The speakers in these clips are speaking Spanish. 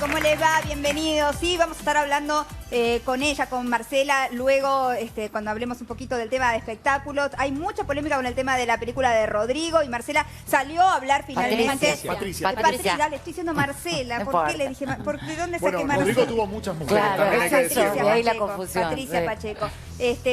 ¿cómo les va? Bienvenidos. Sí, vamos a estar hablando con ella, con Marcela, luego cuando hablemos un poquito del tema de espectáculos. Hay mucha polémica con el tema de la película de Rodrigo y Marcela salió a hablar finalmente. Patricia. Dale, estoy diciendo Marcela. ¿Por qué le dije? ¿De dónde saqué Marcela? Rodrigo tuvo muchas mujeres. Claro, también hay que exacto. decirlo. Y ahí la confusión. Patricia Pacheco.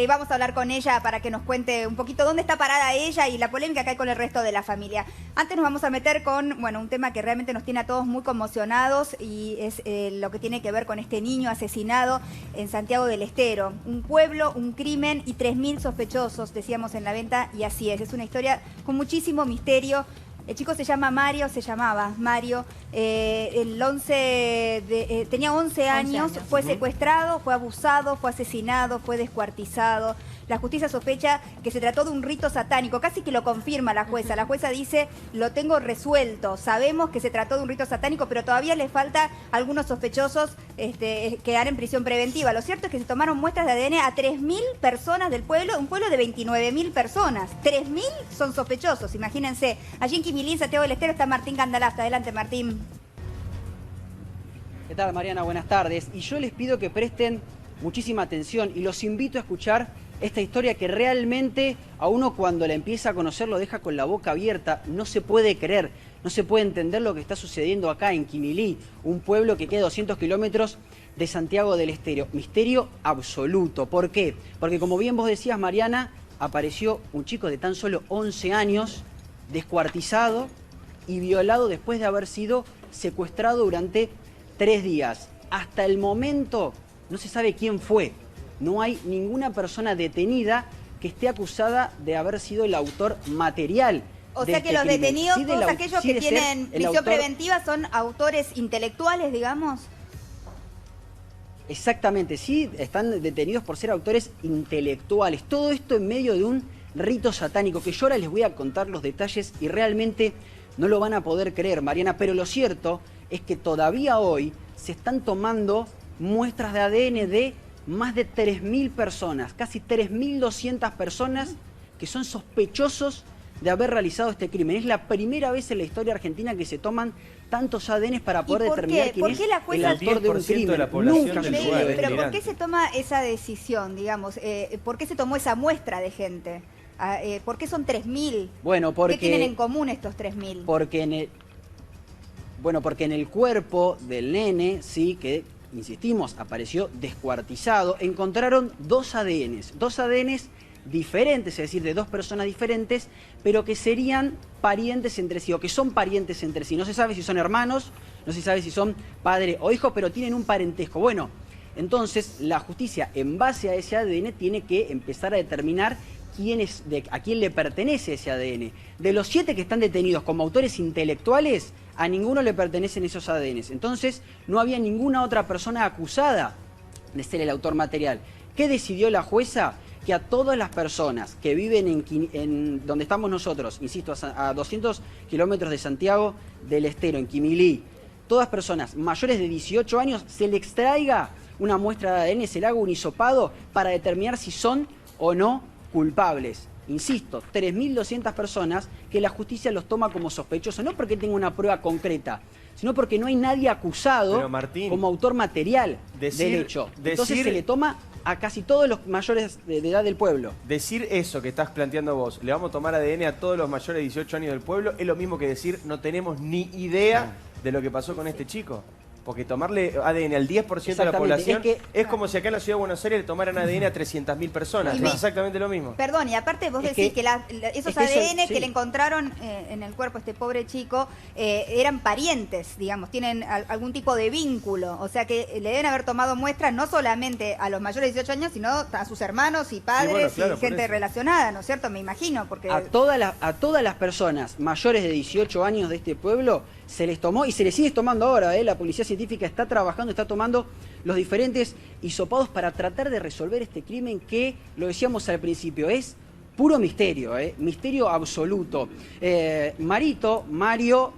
Vamos a hablar con ella para que nos cuente un poquito dónde está parada ella y la polémica que hay con el resto de la familia. Antes nos vamos a meter con, un tema que realmente nos tiene a todos muy conmocionados y es lo que tiene que ver con este niño asesinado en Santiago del Estero. Un pueblo, un crimen y 3.000 sospechosos, decíamos en la venta, y así es. Es una historia con muchísimo misterio. El chico se llamaba Mario, tenía 11 años, fue secuestrado, fue abusado, fue asesinado, fue descuartizado. La justicia sospecha que se trató de un rito satánico, casi que lo confirma la jueza. La jueza dice, lo tengo resuelto, sabemos que se trató de un rito satánico, pero todavía le falta algunos sospechosos quedar en prisión preventiva. Lo cierto es que se tomaron muestras de ADN a 3.000 personas del pueblo, un pueblo de 29.000 personas. 3.000 son sospechosos, imagínense. Allí en Quimilí, Santiago del Estero, está Martín Candalasta. Adelante, Martín. ¿Qué tal, Mariana? Buenas tardes. Y yo les pido que presten muchísima atención y los invito a escuchar esta historia que realmente a uno cuando la empieza a conocer lo deja con la boca abierta. No se puede creer, no se puede entender lo que está sucediendo acá en Quimilí, un pueblo que queda a 200 kilómetros de Santiago del Estero. Misterio absoluto. ¿Por qué? Porque como bien vos decías, Mariana, apareció un chico de tan solo 11 años, descuartizado y violado después de haber sido secuestrado durante 3 días. Hasta el momento no se sabe quién fue. No hay ninguna persona detenida que esté acusada de haber sido el autor material. O sea que los detenidos, todos aquellos que tienen prisión preventiva, son autores intelectuales, digamos. Exactamente, sí, están detenidos por ser autores intelectuales. Todo esto en medio de un rito satánico, que yo ahora les voy a contar los detalles y realmente no lo van a poder creer, Mariana. Pero lo cierto es que todavía hoy se están tomando muestras de ADN de más de 3.000 personas, casi 3.200 personas que son sospechosos de haber realizado este crimen. Es la primera vez en la historia argentina que se toman tantos ADN para poder determinar quién es el autor de un crimen. Nunca sucedió. Pero ¿por qué se toma esa decisión, digamos? ¿Por qué se tomó esa muestra de gente? ¿Por qué son 3.000? Bueno, porque, ¿qué tienen en común estos 3.000? Porque en el cuerpo del nene, sí, que insistimos, apareció descuartizado, encontraron dos ADNs diferentes, es decir, de dos personas diferentes, pero que serían parientes entre sí, o que son parientes entre sí. No se sabe si son hermanos, no se sabe si son padre o hijo, pero tienen un parentesco. Bueno, entonces la justicia, en base a ese ADN, tiene que empezar a determinar a quién le pertenece ese ADN. De los 7 que están detenidos como autores intelectuales, a ninguno le pertenecen esos ADNs. Entonces, no había ninguna otra persona acusada de ser el autor material. ¿Qué decidió la jueza? Que a todas las personas que viven en donde estamos nosotros, insisto, a 200 kilómetros de Santiago del Estero, en Quimilí, todas personas mayores de 18 años, se le extraiga una muestra de ADN, se le haga un hisopado para determinar si son o no culpables. Insisto, 3.200 personas que la justicia los toma como sospechosos, no porque tenga una prueba concreta, sino porque no hay nadie acusado, Martín, como autor material del hecho. Entonces se le toma a casi todos los mayores de edad del pueblo. Decir eso que estás planteando vos, le vamos a tomar ADN a todos los mayores de 18 años del pueblo, es lo mismo que decir no tenemos ni idea de lo que pasó con este chico. Porque tomarle ADN al 10% de la población es como si acá en la Ciudad de Buenos Aires le tomaran ADN a 300.000 personas. Es exactamente lo mismo. Perdón, y aparte vos decís que esos ADN que le encontraron en el cuerpo a este pobre chico eran parientes, digamos, tienen algún tipo de vínculo. O sea que le deben haber tomado muestras no solamente a los mayores de 18 años, sino a sus hermanos y padres y gente relacionada, ¿no es cierto? Me imagino. Porque a todas las personas mayores de 18 años de este pueblo se les tomó y se les sigue tomando ahora. La policía científica está trabajando, está tomando los diferentes hisopados para tratar de resolver este crimen que, lo decíamos al principio, es puro misterio, misterio absoluto. Mario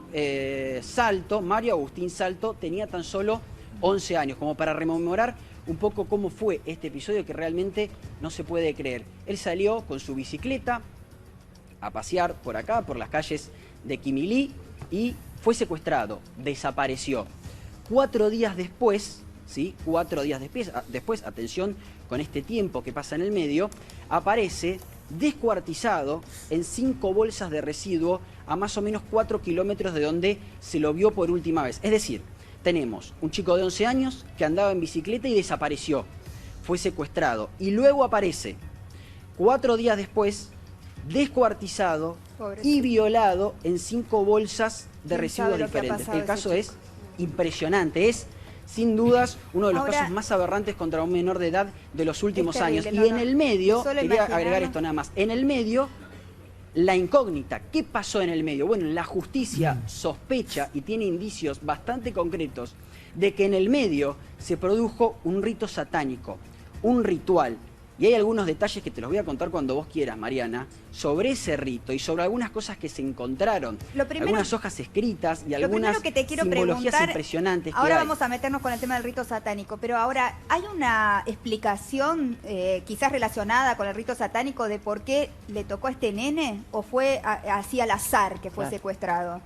Agustín Salto tenía tan solo 11 años, como para rememorar un poco cómo fue este episodio que realmente no se puede creer. Él salió con su bicicleta a pasear por acá, por las calles de Quimilí, y fue secuestrado, desapareció. 4 días después, ¿sí? 4 días después, atención con este tiempo que pasa en el medio, aparece descuartizado en 5 bolsas de residuo a más o menos 4 kilómetros de donde se lo vio por última vez. Es decir, tenemos un chico de 11 años que andaba en bicicleta y desapareció, fue secuestrado y luego aparece 4 días después descuartizado y violado en 5 bolsas de residuos diferentes. El caso es impresionante, es sin dudas uno de los casos más aberrantes contra un menor de edad de los últimos años. Y en el medio, quería agregar esto nada más, en el medio, la incógnita. ¿Qué pasó en el medio? Bueno, la justicia sospecha y tiene indicios bastante concretos de que en el medio se produjo un rito satánico, un ritual. Y hay algunos detalles que te los voy a contar cuando vos quieras, Mariana, sobre ese rito y sobre algunas cosas que se encontraron. Algunas hojas escritas y algunas que te quiero simbologías impresionantes. Ahora vamos a meternos con el tema del rito satánico, pero ahora, ¿hay una explicación quizás relacionada con el rito satánico de por qué le tocó a este nene? ¿O fue así al azar que fue secuestrado?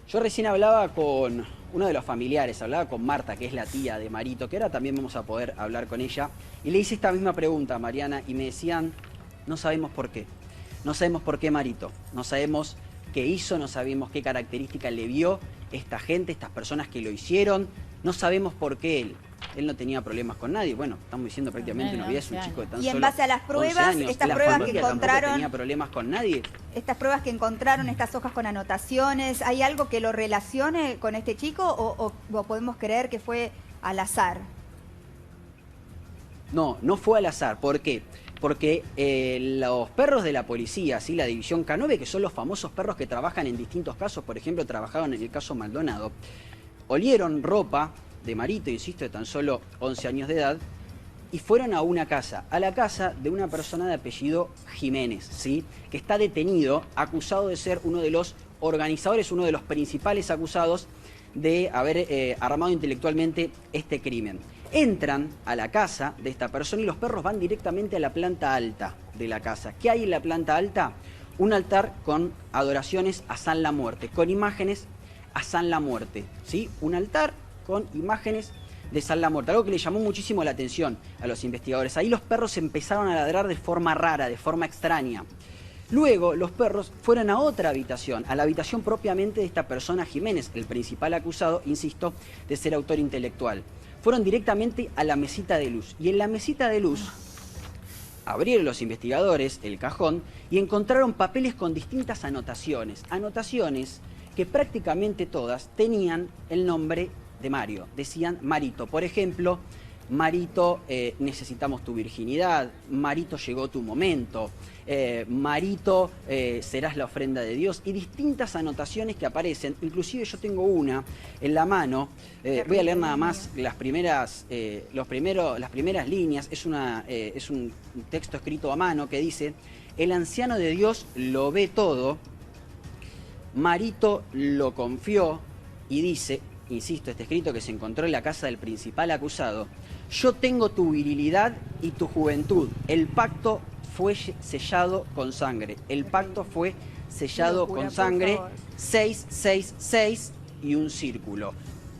Yo recién hablaba con uno de los familiares, hablaba con Marta, que es la tía de Marito, que ahora también vamos a poder hablar con ella, y le hice esta misma pregunta a Mariana, y me decían, no sabemos por qué. No sabemos por qué Marito, no sabemos qué hizo, no sabemos qué característica le vio esta gente, estas personas que lo hicieron, no sabemos por qué él. Él no tenía problemas con nadie. Bueno, estamos diciendo prácticamente una vida, es un chico de tan solo 11 años. Y en base a las pruebas, estas pruebas que encontraron, no tenía problemas con nadie. Estas pruebas que encontraron, estas hojas con anotaciones, ¿hay algo que lo relacione con este chico o podemos creer que fue al azar? No, no fue al azar. ¿Por qué? Porque los perros de la policía, ¿sí? La división K9, que son los famosos perros que trabajan en distintos casos, por ejemplo, trabajaron en el caso Maldonado, olieron ropa de Marito, insisto, de tan solo 11 años de edad, y fueron a una casa, a la casa de una persona de apellido Jiménez, ¿sí? Que está detenido, acusado de ser uno de los organizadores, uno de los principales acusados de haber armado intelectualmente este crimen. Entran a la casa de esta persona y los perros van directamente a la planta alta de la casa. ¿Qué hay en la planta alta? Un altar con adoraciones a San la Muerte, con imágenes a San la Muerte, ¿sí? Un altar con imágenes de San la Muerte, algo que le llamó muchísimo la atención a los investigadores. Ahí los perros empezaron a ladrar de forma rara, de forma extraña. Luego los perros fueron a otra habitación, a la habitación propiamente de esta persona Jiménez, el principal acusado, insisto, de ser autor intelectual. Fueron directamente a la mesita de luz. Y en la mesita de luz abrieron los investigadores el cajón y encontraron papeles con distintas anotaciones. Anotaciones que prácticamente todas tenían el nombre de Mario. Decían Marito. Por ejemplo, Marito, necesitamos tu virginidad. Marito, llegó tu momento. Marito, serás la ofrenda de Dios. Y distintas anotaciones que aparecen. Inclusive yo tengo una en la mano. Voy a leer nada más las primeras líneas. Es un texto escrito a mano que dice: el anciano de Dios lo ve todo. Marito lo confió y dice, insisto, este escrito que se encontró en la casa del principal acusado: yo tengo tu virilidad y tu juventud. El pacto fue sellado con sangre. El pacto fue sellado con sangre. 666 y un círculo.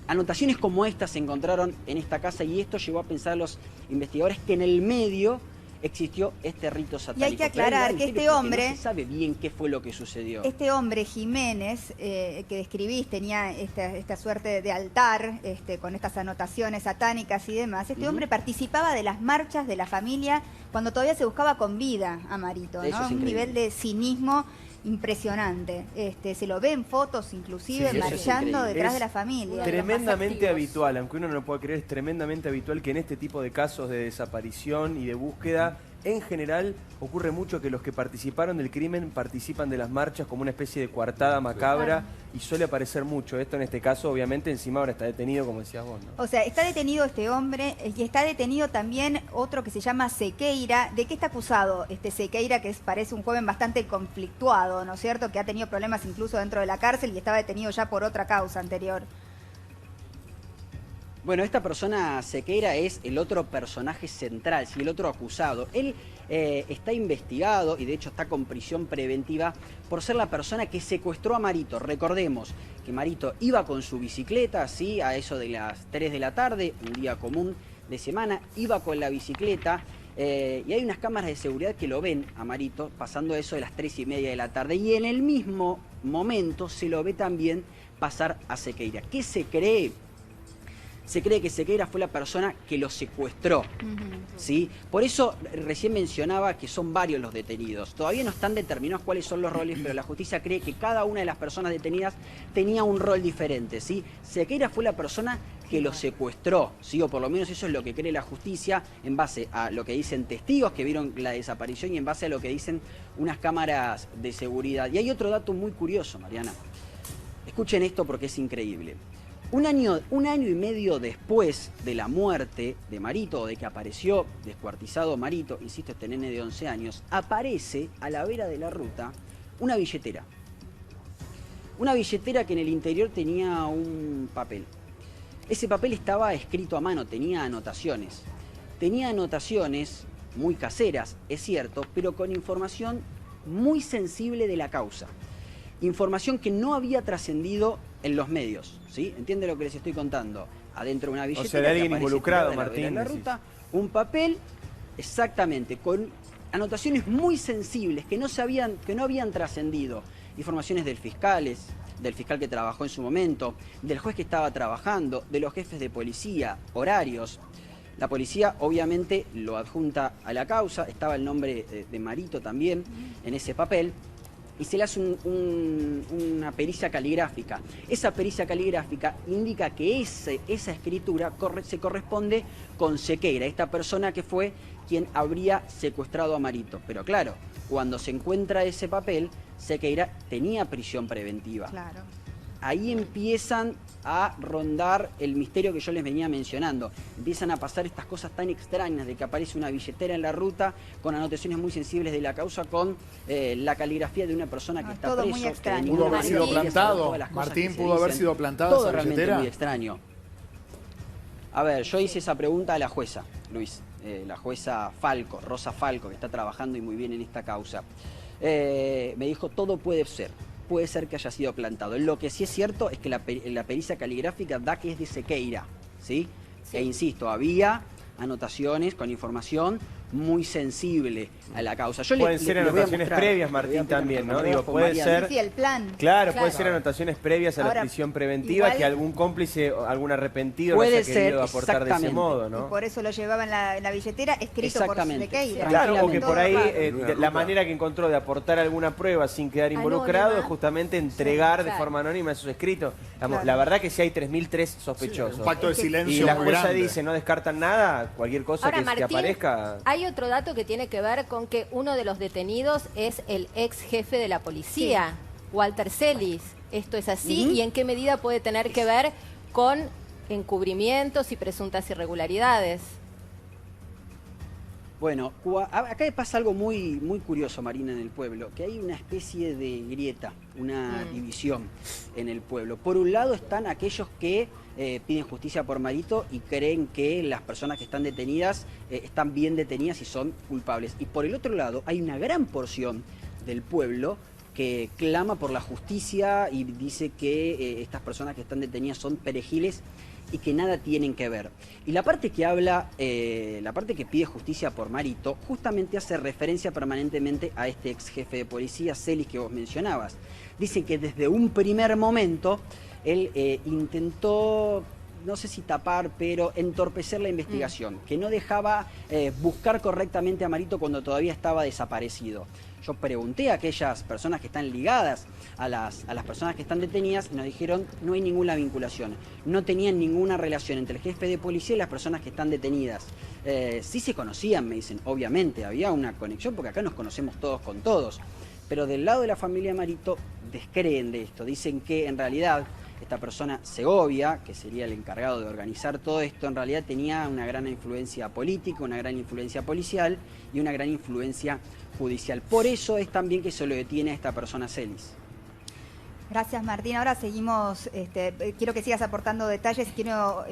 Anotaciones como estas se encontraron en esta casa y esto llevó a pensar a los investigadores que en el medio existió este rito satánico. Y hay que aclarar que este hombre... No se sabe bien qué fue lo que sucedió. Este hombre, Jiménez, que describís, tenía esta suerte de altar con estas anotaciones satánicas y demás. Este hombre participaba de las marchas de la familia cuando todavía se buscaba con vida a Marito, ¿no? Un nivel de cinismo impresionante. Se lo ve en fotos inclusive marchando detrás de la familia. Tremendamente habitual, aunque uno no lo pueda creer, es tremendamente habitual que en este tipo de casos de desaparición y de búsqueda, en general ocurre mucho que los que participaron del crimen participan de las marchas como una especie de coartada macabra y suele aparecer mucho. Esto en este caso obviamente encima ahora está detenido, como decías vos, ¿no? O sea, está detenido este hombre y está detenido también otro que se llama Sequeira. ¿De qué está acusado este Sequeira, que parece un joven bastante conflictuado, ¿no es cierto? Que ha tenido problemas incluso dentro de la cárcel y estaba detenido ya por otra causa anterior. Bueno, esta persona Sequeira es el otro personaje central, ¿sí? El otro acusado. Él está investigado y de hecho está con prisión preventiva por ser la persona que secuestró a Marito. Recordemos que Marito iba con su bicicleta, ¿sí? A eso de las 3 de la tarde, un día común de semana, iba con la bicicleta y hay unas cámaras de seguridad que lo ven a Marito pasando eso de las 3:30 de la tarde y en el mismo momento se lo ve también pasar a Sequeira. ¿Qué se cree? Se cree que Sequeira fue la persona que lo secuestró, ¿sí? Por eso recién mencionaba que son varios los detenidos. Todavía no están determinados cuáles son los roles, pero la justicia cree que cada una de las personas detenidas tenía un rol diferente, ¿sí? Sequeira fue la persona que lo secuestró, ¿sí? O por lo menos eso es lo que cree la justicia en base a lo que dicen testigos que vieron la desaparición y en base a lo que dicen unas cámaras de seguridad. Y hay otro dato muy curioso, Mariana. Escuchen esto porque es increíble. Un año y medio después de la muerte de Marito, o de que apareció descuartizado Marito, insisto, este nene de 11 años, aparece a la vera de la ruta una billetera. Una billetera que en el interior tenía un papel. Ese papel estaba escrito a mano, tenía anotaciones. Tenía anotaciones muy caseras, es cierto, pero con información muy sensible de la causa. Información que no había trascendido en los medios, ¿sí? ¿Entiende lo que les estoy contando? Adentro de una billetera. O sea, de alguien involucrado, Martín. En la ruta, un papel, exactamente, con anotaciones muy sensibles que no habían trascendido. Informaciones del fiscal que trabajó en su momento, del juez que estaba trabajando, de los jefes de policía, horarios. La policía obviamente lo adjunta a la causa, estaba el nombre de Marito también en ese papel. Y se le hace una pericia caligráfica. Esa pericia caligráfica indica que esa escritura se corresponde con Sequeira, esta persona que fue quien habría secuestrado a Marito. Pero claro, cuando se encuentra ese papel, Sequeira tenía prisión preventiva. Claro. Ahí empiezan a rondar el misterio que yo les venía mencionando. Empiezan a pasar estas cosas tan extrañas de que aparece una billetera en la ruta con anotaciones muy sensibles de la causa, con la caligrafía de una persona que está todo preso. muy extraño. ¿Pudo haber sido plantado? Martín, ¿pudo haber sido plantado Todo esa realmente billetera? muy extraño. A ver, yo hice esa pregunta a la jueza, Luis. La jueza Falco, Rosa Falco, que está trabajando y muy bien en esta causa. Me dijo, todo puede ser. Puede ser que haya sido plantado. Lo que sí es cierto es que la pericia caligráfica da que es de Sequeira, ¿sí? E insisto, había anotaciones con información muy sensible a la causa. Pueden ser anotaciones previas, Martín, también, ¿no? Digo, puede ser... Sí, el plan. Claro, puede ser anotaciones previas a la prisión preventiva, igual, que algún cómplice o algún arrepentido puede no haya querido ser, aportar de ese modo, Y ¿no? por eso lo llevaba en la billetera, escrito por Sequeira. Claro, o que por ahí Tranquilamente. la manera que encontró de aportar alguna prueba sin quedar involucrado es justamente entregar de forma anónima esos escritos. La verdad que si hay 3.003 sospechosos. Un pacto de silencio Y la muy jueza grande. dice, no descartan nada, cualquier cosa Ahora, que Martín, aparezca... hay otro dato que tiene que ver con que uno de los detenidos es el ex jefe de la policía, Walter Celis. ¿Esto es así? ¿Y en qué medida puede tener que ver con encubrimientos y presuntas irregularidades? Bueno, acá pasa algo muy curioso, Marina, en el pueblo, que hay una especie de grieta, una división en el pueblo. Por un lado están aquellos que piden justicia por Marito y creen que las personas que están detenidas están bien detenidas y son culpables. Y por el otro lado hay una gran porción del pueblo que clama por la justicia y dice que estas personas que están detenidas son perejiles y que nada tienen que ver. Y la parte que habla, la parte que pide justicia por Marito, justamente hace referencia permanentemente a este ex jefe de policía, Celis, que vos mencionabas. Dice que desde un primer momento él intentó, no sé si tapar, pero entorpecer la investigación, que no dejaba buscar correctamente a Marito cuando todavía estaba desaparecido. Yo pregunté a aquellas personas que están ligadas a las personas que están detenidas y nos dijeron no hay ninguna vinculación, no tenían ninguna relación entre el jefe de policía y las personas que están detenidas. Sí se conocían, me dicen, obviamente, había una conexión porque acá nos conocemos todos con todos, pero del lado de la familia Marito descreen de esto, dicen que en realidad esta persona Segovia, que sería el encargado de organizar todo esto, en realidad tenía una gran influencia política, una gran influencia policial y una gran influencia judicial. Por eso es también que se lo detiene a esta persona Celis. Gracias, Martín. Ahora seguimos, quiero que sigas aportando detalles. Quiero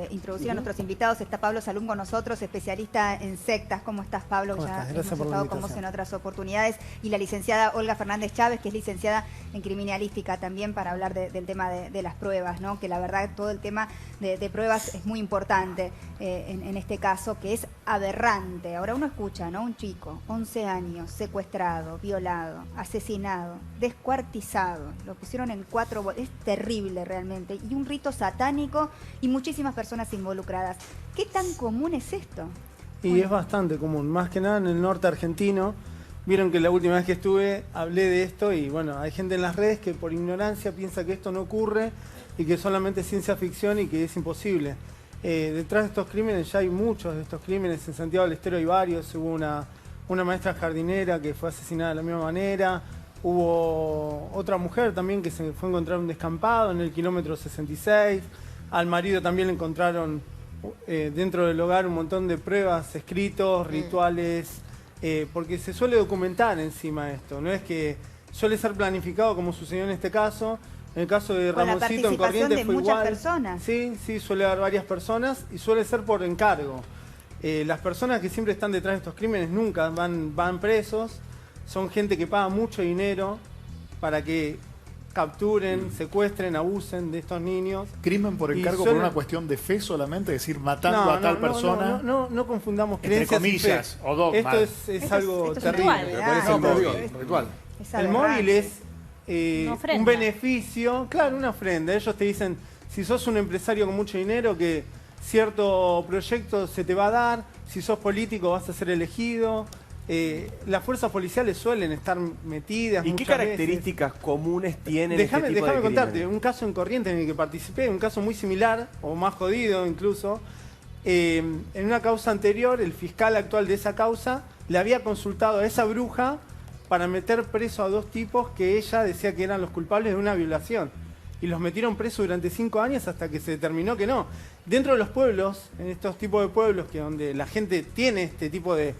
introducir a nuestros invitados. Está Pablo Salum con nosotros, especialista en sectas. ¿Cómo estás, Pablo? ¿Cómo Ya estás? Gracias hemos por la estado con vos en otras oportunidades. Y la licenciada Olga Fernández Chávez, que es licenciada en criminalística también, para hablar del tema de las pruebas, ¿no? Que la verdad todo el tema de pruebas es muy importante en este caso, que es aberrante. Ahora uno escucha, ¿no? Un chico, 11 años, secuestrado, violado, asesinado, descuartizado. Lo pusieron en 4 bolsas. Es terrible realmente. Y un rito satánico y muchísimas personas involucradas. ¿Qué tan común es esto? Y es bastante común, más que nada en el norte argentino. Vieron que la última vez que estuve hablé de esto y bueno, hay gente en las redes que por ignorancia piensa que esto no ocurre y que solamente es ciencia ficción y que es imposible. Detrás de estos crímenes ya hay muchos de estos crímenes. En Santiago del Estero hay varios. Hubo una maestra jardinera que fue asesinada de la misma manera. Hubo otra mujer también que se fue a encontrar un descampado en el kilómetro 66. Al marido también le encontraron dentro del hogar un montón de pruebas, escritos, rituales, porque se suele documentar encima esto. No es que suele ser planificado como sucedió en este caso. En el caso de Ramoncito en Corrientes fue igual. Personas. Sí, suele haber varias personas y suele ser por encargo. Las personas que siempre están detrás de estos crímenes nunca van presos. Son gente que paga mucho dinero para que capturen, secuestren, abusen de estos niños. ¿Crimen por encargo por una cuestión de fe solamente? Es decir, matando a tal persona. No confundamos entre creencias comillas, y fe. o dogmas. Esto es algo terrible. Ritual. El móvil es un beneficio, claro, una ofrenda. Ellos te dicen, si sos un empresario con mucho dinero, que cierto proyecto se te va a dar, si sos político vas a ser elegido. Las fuerzas policiales suelen estar metidas. ¿Y qué características comunes tienen Déjame de contarte, un caso en Corrientes en el que participé, un caso muy similar, o más jodido incluso. En una causa anterior, el fiscal actual de esa causa le había consultado a esa bruja para meter preso a 2 tipos que ella decía que eran los culpables de una violación. Y los metieron presos durante 5 años hasta que se determinó que no. Dentro de los pueblos, en estos tipos de pueblos donde la gente tiene este tipo de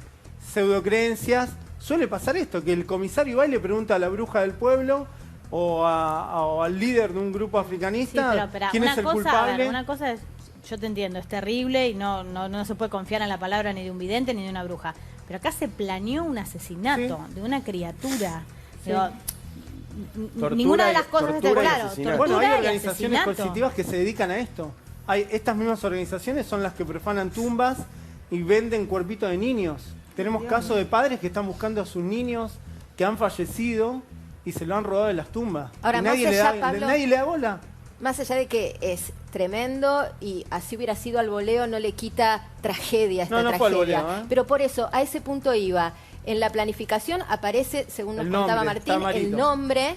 pseudocreencias, suele pasar esto, que el comisario va y le pregunta a la bruja del pueblo o al líder de un grupo africanista quién es el culpable. A ver, una cosa es, yo te entiendo, es terrible y no se puede confiar en la palabra ni de un vidente ni de una bruja. Pero acá se planeó un asesinato de una criatura. Sí. Ninguna de las cosas está claro. Bueno, hay organizaciones coercitivas que se dedican a esto. Estas mismas organizaciones son las que profanan tumbas y venden cuerpitos de niños. Tenemos casos de padres que están buscando a sus niños que han fallecido y se lo han robado de las tumbas. Ahora, y nadie le da bola. Más allá de que es tremendo y así hubiera sido al voleo, no le quita tragedia esta tragedia. Fue al voleo, Pero por eso, a ese punto iba. En la planificación aparece, según nos contaba Martín, el nombre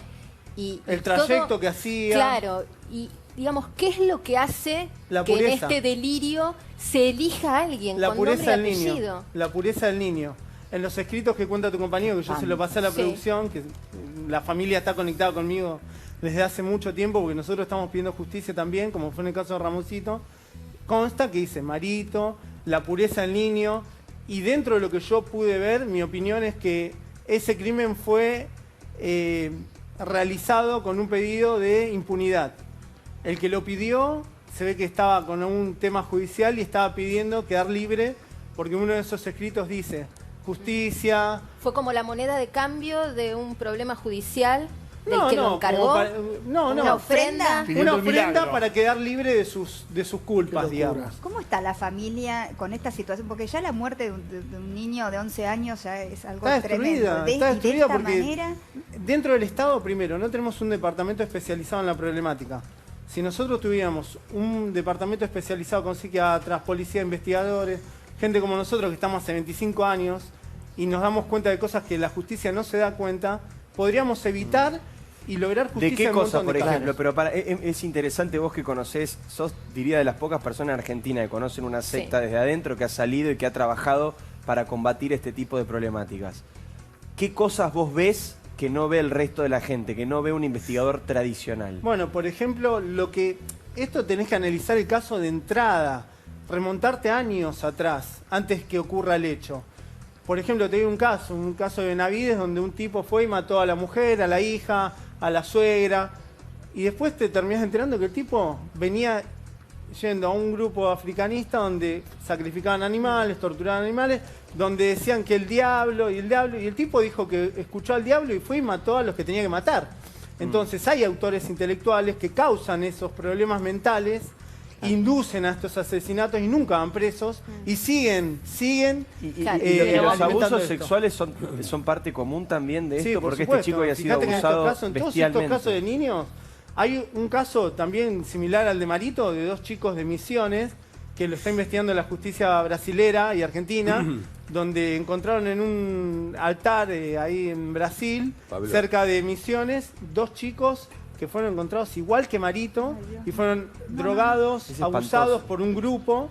y el trayecto todo, que hacía. Claro, y digamos, ¿qué es lo que hace que en este delirio se elija a alguien con nombre y apellido? La pureza del niño. En los escritos que cuenta tu compañero, que yo se lo pasé a la producción, que la familia está conectada conmigo desde hace mucho tiempo, porque nosotros estamos pidiendo justicia también, como fue en el caso de Ramoncito, consta que dice Marito, la pureza del niño, y dentro de lo que yo pude ver, mi opinión es que ese crimen fue realizado con un pedido de impunidad. El que lo pidió se ve que estaba con un tema judicial y estaba pidiendo quedar libre, porque uno de esos escritos dice justicia. Fue como la moneda de cambio de un problema judicial del que lo encargó. Una ofrenda. Una ofrenda para quedar libre de sus culpas, digamos. ¿Cómo está la familia con esta situación? Porque ya la muerte de un niño de 11 años ya es algo tremendo. Está destruida porque dentro del Estado, primero, no tenemos un departamento especializado en la problemática. Si nosotros tuviéramos un departamento especializado con psiquiatras, policías, investigadores, gente como nosotros que estamos hace 25 años y nos damos cuenta de cosas que la justicia no se da cuenta, podríamos evitar y lograr justicia. ¿De qué en cosa, por casos. ejemplo? Pero es interesante, vos que conocés, sos, diría, de las pocas personas en Argentina que conocen una secta desde adentro, que ha salido y que ha trabajado para combatir este tipo de problemáticas. ¿Qué cosas vos ves que no ve el resto de la gente, que no ve un investigador tradicional? Bueno, por ejemplo, esto tenés que analizar el caso de entrada, remontarte años atrás, antes que ocurra el hecho. Por ejemplo, te doy un caso de Benavides, donde un tipo fue y mató a la mujer, a la hija, a la suegra. Y después te terminás enterando que el tipo venía yendo a un grupo africanista donde sacrificaban animales, torturaban animales, donde decían que el diablo, y el tipo dijo que escuchó al diablo y fue y mató a los que tenía que matar. Entonces hay autores intelectuales que causan esos problemas mentales, inducen a estos asesinatos y nunca van presos, y siguen los abusos esto. sexuales son parte común también de esto, Sí, por porque supuesto. este chico había sido Fíjate que abusado en todos bestialmente. estos casos de niños, hay un caso también similar al de Marito, de 2 chicos de Misiones, que lo está investigando la justicia brasilera y argentina, donde encontraron en un altar ahí en Brasil, cerca de Misiones, 2 chicos que fueron encontrados igual que Marito y fueron drogados, Es abusados espantoso. por un grupo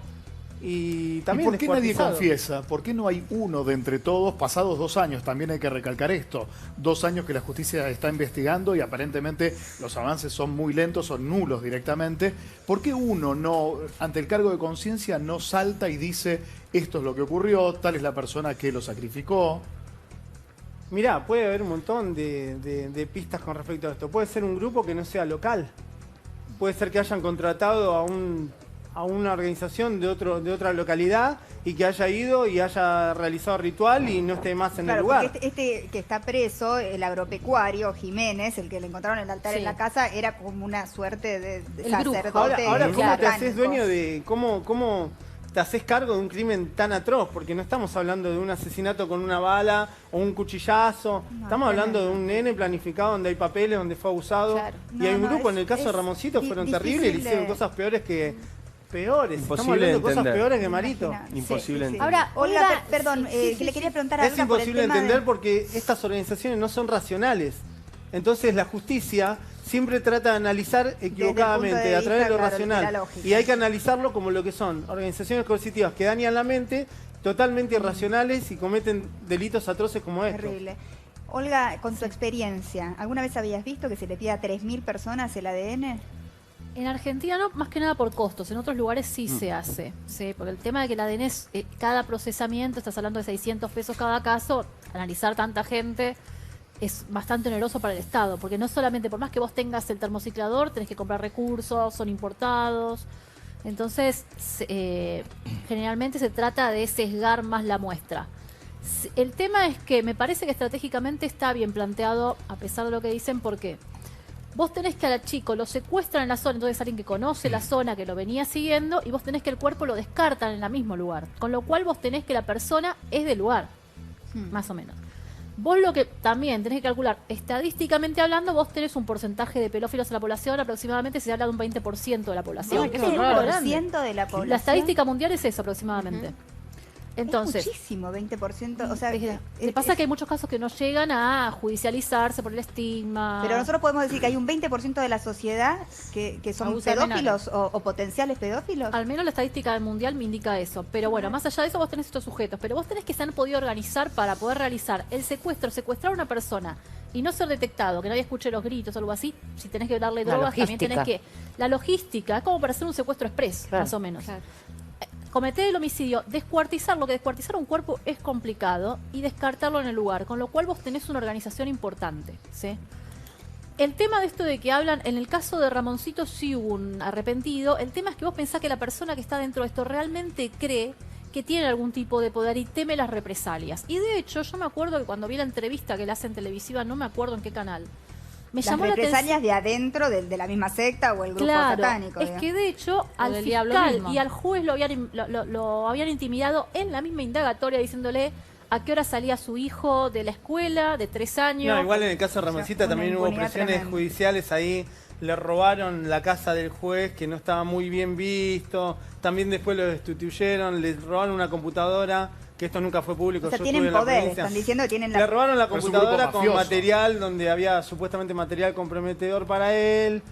y también ¿Y por qué nadie descuartizados. confiesa? ¿Por qué no hay uno de entre todos, pasados 2 años? También hay que recalcar esto. 2 años que la justicia está investigando y aparentemente los avances son muy lentos, son nulos directamente. ¿Por qué uno no, ante el cargo de conciencia, no salta y dice esto es lo que ocurrió, tal es la persona que lo sacrificó? Mirá, puede haber un montón de pistas con respecto a esto. Puede ser un grupo que no sea local. Puede ser que hayan contratado a una organización de otra localidad y que haya ido y haya realizado ritual y no esté más en el Claro, lugar. porque este que está preso, el agropecuario Jiménez, el que le encontraron el altar en la casa, era como una suerte de El brujo. sacerdote. Ahora ¿cómo te satánico. haces dueño de... ¿Cómo te haces cargo de un crimen tan atroz? Porque no estamos hablando de un asesinato con una bala o un cuchillazo. No, Estamos hablando de tremendo. un nene planificado donde hay papeles, donde fue abusado. Claro. Y hay un No, grupo, en el es- caso de es Ramoncito, fueron difícil terribles y le hicieron de- cosas peores que... Peores. Estamos Imposible hablando de de cosas entender. peores que Marito. Imagina. Imposible entender. Ahora, Olga, Olga, perdón, sí, que le quería preguntar a Es Olga por el imposible tema entender de... porque estas organizaciones no son racionales. Entonces la justicia siempre trata de analizar equivocadamente, a través de lo claro, de racional. la lógica. Y hay que analizarlo como lo que son organizaciones coercitivas que dañan la mente, totalmente irracionales y cometen delitos atroces como estos. Terrible. Olga, con tu experiencia, ¿alguna vez habías visto que se le pida a 3.000 personas el ADN? En Argentina no, más que nada por costos. En otros lugares sí se hace. Sí, porque el tema de que el ADN es cada procesamiento, estás hablando de 600 pesos cada caso, analizar tanta gente es bastante oneroso para el Estado. Porque no solamente, por más que vos tengas el termociclador, tenés que comprar recursos, son importados. Entonces, generalmente se trata de sesgar más la muestra. El tema es que me parece que estratégicamente está bien planteado, a pesar de lo que dicen, porque vos tenés que al chico lo secuestran en la zona, entonces alguien que conoce la zona, que lo venía siguiendo, y vos tenés que el cuerpo lo descartan en el mismo lugar. Con lo cual vos tenés que la persona es del lugar, más o menos. Vos lo que también tenés que calcular, estadísticamente hablando, vos tenés un porcentaje de pedófilos en la población, aproximadamente se habla de un 20% de la población. que es un número grande. 20% de la población. La estadística mundial es eso aproximadamente. Entonces, es muchísimo, 20%. O sea, le pasa que hay muchos casos que no llegan a judicializarse por el estigma. Pero nosotros podemos decir que hay un 20% de la sociedad que son Abusa de pedófilos o potenciales pedófilos. Al menos la estadística mundial me indica eso. Pero bueno, más allá de eso vos tenés estos sujetos. Pero vos tenés que se han podido organizar para poder realizar el secuestro, secuestrar a una persona y no ser detectado, que nadie escuche los gritos o algo así. Si tenés que darle La drogas, también tenés logística. que... La logística es como para hacer un secuestro express, Claro. más o menos. Cometer el homicidio, descuartizarlo, que descuartizar un cuerpo es complicado, y descartarlo en el lugar, con lo cual vos tenés una organización importante, ¿sí? El tema de esto de que hablan, en el caso de Ramoncito sí hubo un arrepentido, el tema es que vos pensás que la persona que está dentro de esto realmente cree que tiene algún tipo de poder y teme las represalias. Y de hecho, yo me acuerdo que cuando vi la entrevista que le hacen televisiva, no me acuerdo en qué canal, me Las llamó la atención. represalias de adentro de la misma secta o el grupo Claro, satánico. es digamos. que de hecho al del diablo fiscal mismo. y al juez lo habían intimidado en la misma indagatoria diciéndole a qué hora salía su hijo de la escuela de 3 años. No, igual en el caso de Ramoncita una también hubo impunidad presiones tremenda. judiciales ahí. Le robaron la casa del juez que no estaba muy bien visto. También después lo destituyeron, le robaron una computadora, que esto nunca fue público. O sea, yo tienen estuve en la poder, provincia. están diciendo que tienen Le la... robaron la Pero es un grupo computadora con mafioso. material donde había supuestamente material comprometedor para él.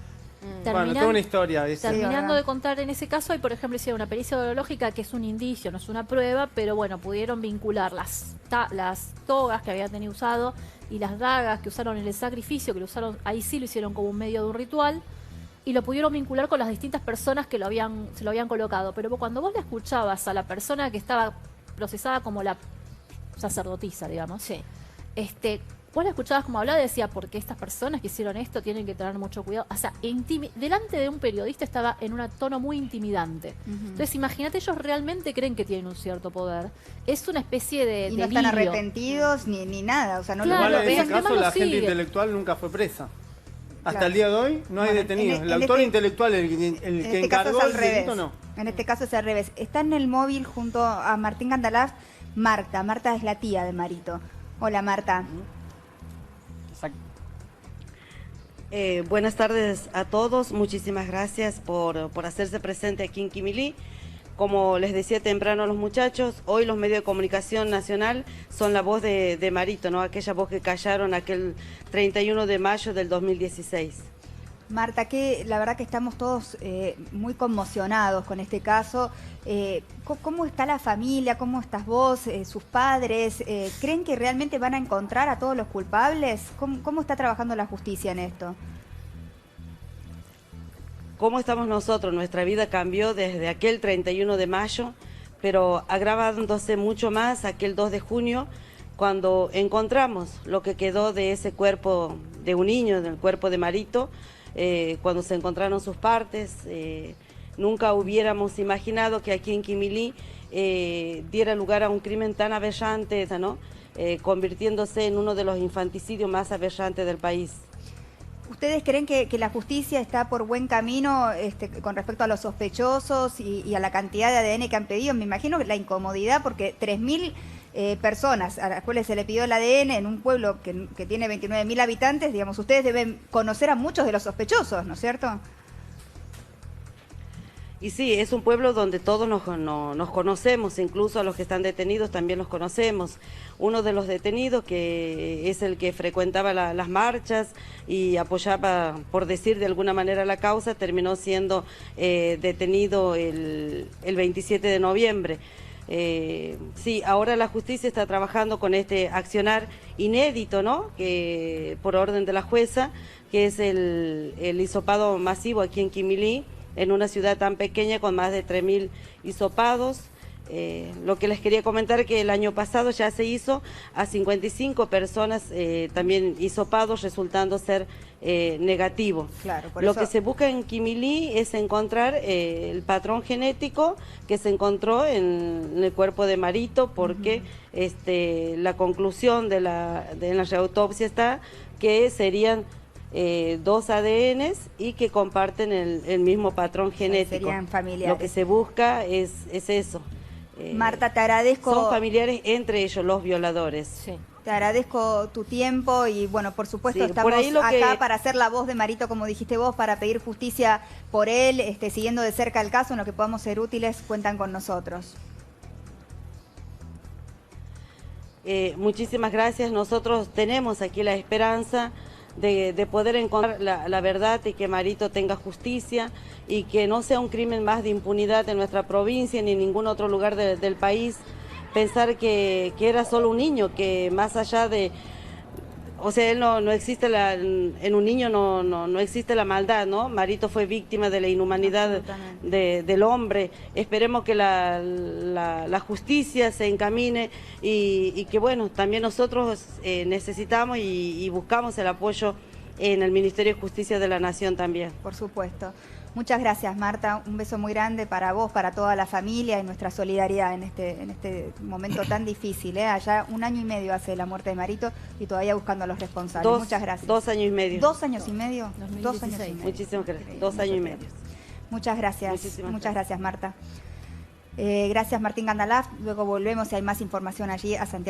Bueno, Terminan- toda una historia. ¿viste? Terminando ¿verdad? de contar en ese caso, hay por ejemplo hicieron una pericia biológica que es un indicio, no es una prueba, pero bueno, pudieron vincular las togas que había tenido usado y las dagas que usaron en el sacrificio, que lo usaron, ahí sí lo hicieron como un medio de un ritual, y lo pudieron vincular con las distintas personas que se lo habían colocado. Pero cuando vos le escuchabas a la persona que estaba procesada como la sacerdotisa, digamos, vos la escuchabas como hablaba, decía, porque estas personas que hicieron esto tienen que tener mucho cuidado. O sea, delante de un periodista estaba en un tono muy intimidante. Entonces, imagínate, ellos realmente creen que tienen un cierto poder. Es una especie de Y no delirio. están arrepentidos ni nada, o sea, no Claro, Igual lo en ven. ese caso lo la gente sigue. intelectual nunca fue presa. Hasta Claro. el día de hoy no hay Bueno, detenidos. en El autor este- intelectual, el En que este caso encargó es al el revés. delito, no. En este caso es al revés. Está en el móvil junto a Martín Gandalaf, Marta. Marta es la tía de Marito. Hola, Marta. Buenas tardes a todos, muchísimas gracias por hacerse presente aquí en Quimilí. Como les decía temprano a los muchachos, hoy los medios de comunicación nacional son la voz de Marito, ¿no? Aquella voz que callaron aquel 31 de mayo del 2016. Marta, que la verdad que estamos todos muy conmocionados con este caso. ¿Cómo está la familia? ¿Cómo estás vos? ¿Sus padres? ¿Creen que realmente van a encontrar a todos los culpables? ¿Cómo está trabajando la justicia en esto? ¿Cómo estamos nosotros? Nuestra vida cambió desde aquel 31 de mayo, pero agravándose mucho más aquel 2 de junio, cuando encontramos lo que quedó de ese cuerpo de un niño, del cuerpo de Marito, cuando se encontraron sus partes. Nunca hubiéramos imaginado que aquí en Quimilí diera lugar a un crimen tan aberrante, ¿no? Convirtiéndose en uno de los infanticidios más aberrantes del país. ¿Ustedes creen que la justicia está por buen camino con respecto a los sospechosos y a la cantidad de ADN que han pedido? Me imagino que la incomodidad, porque 3.000 personas a las cuales se le pidió el ADN en un pueblo que tiene 29.000 habitantes, digamos, ustedes deben conocer a muchos de los sospechosos, ¿no es cierto? Y sí, es un pueblo donde todos nos conocemos, incluso a los que están detenidos también los conocemos. Uno de los detenidos, que es el que frecuentaba las marchas y apoyaba, por decir de alguna manera, la causa, terminó siendo detenido el 27 de noviembre. Sí, ahora la justicia está trabajando con este accionar inédito, ¿no? Que por orden de la jueza, que es el hisopado masivo aquí en Quimilí, en una ciudad tan pequeña con más de 3.000 hisopados. Lo que les quería comentar que el año pasado ya se hizo a 55 personas también hisopados, resultando ser negativo. Claro, por Lo eso... que se busca en Quimilí es encontrar el patrón genético que se encontró en el cuerpo de Marito, porque la conclusión de la reautopsia está que serían 2 ADNs y que comparten el mismo patrón genético. Serían familiares. Lo que se busca es eso. Marta, te agradezco. Son familiares entre ellos los violadores. Sí. Te agradezco tu tiempo y bueno, por supuesto Sí, estamos por ahí lo acá que- para hacer la voz de Marito, como dijiste vos, para pedir justicia por él, siguiendo de cerca el caso, en lo que podamos ser útiles, cuentan con nosotros. Muchísimas gracias. Nosotros tenemos aquí la esperanza de poder encontrar la verdad y que Marito tenga justicia y que no sea un crimen más de impunidad en nuestra provincia ni en ningún otro lugar del país. Pensar que era solo un niño, que más allá de... O sea, él no existe en un niño no existe la maldad, ¿no? Marito fue víctima de la inhumanidad del hombre. Esperemos que la justicia se encamine y que, bueno, también nosotros necesitamos y buscamos el apoyo en el Ministerio de Justicia de la Nación también. Por supuesto. Muchas gracias, Marta. Un beso muy grande para vos, para toda la familia y nuestra solidaridad en este momento tan difícil. Allá 1 año y medio hace la muerte de Marito y todavía buscando a los responsables. Muchas gracias. 2 años y medio. 2 años y medio. 2016. 2 años y medio. Muchísimas gracias. 2 años y medio. Muchas gracias. Muchísimas Muchas gracias, Marta. Gracias, Martín Gandalaf. Luego volvemos si hay más información allí a Santiago.